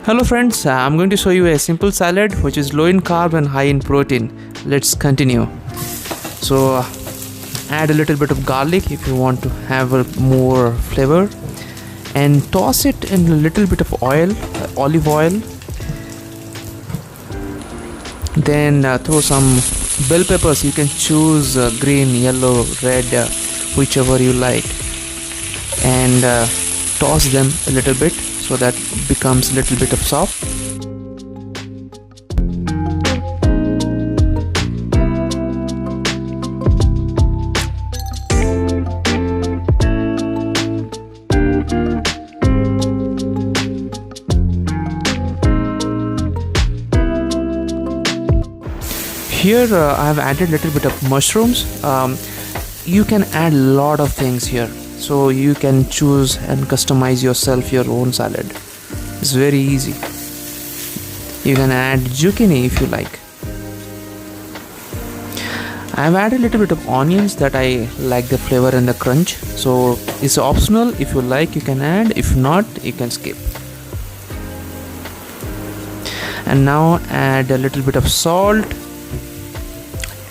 Hello friends, I'm going to show you a simple salad which is low in carb and high in protein. Let's continue. So add a little bit of garlic if you want to have a more flavor, and toss it in a little bit of oil, olive oil. Then throw some bell peppers. You can choose green, yellow, red, whichever you like, and toss them a little bit so that becomes a little bit of soft. Here I have added a little bit of mushrooms. You can add a lot of things here, so you can choose and customize yourself your own salad. It's very easy. You can add zucchini if you like. I've added a little bit of onions that I like the flavor and the crunch, so it's optional. If you like, you can add. If not, you can skip. And now add a little bit of salt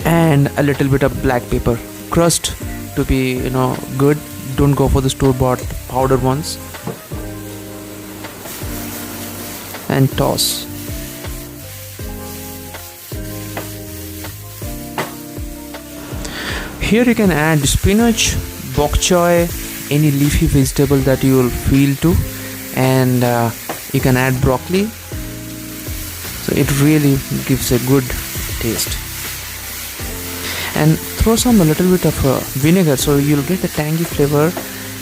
and a little bit of black pepper crushed to be good. Don't go for the store-bought powder ones. And toss. Here you can add spinach, bok choy, any leafy vegetable that you will feel to, and you can add broccoli. So it really gives a good taste. And throw a little bit of vinegar, so you'll get a tangy flavor,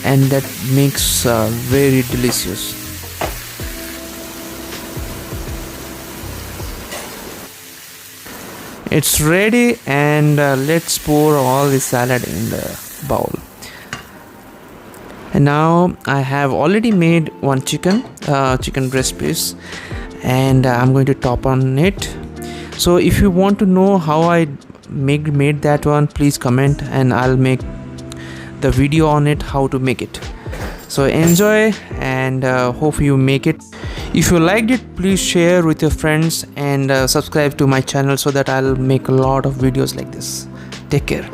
and that makes very delicious. It's ready, and let's pour all the salad in the bowl. And now I have already made one chicken breast piece, and I'm going to top on it. So if you want to know how I made that one, please comment and I'll make the video on it how to make it. So enjoy, and hope you make it. If you liked it, please share with your friends and subscribe to my channel so that I'll make a lot of videos like this. Take care.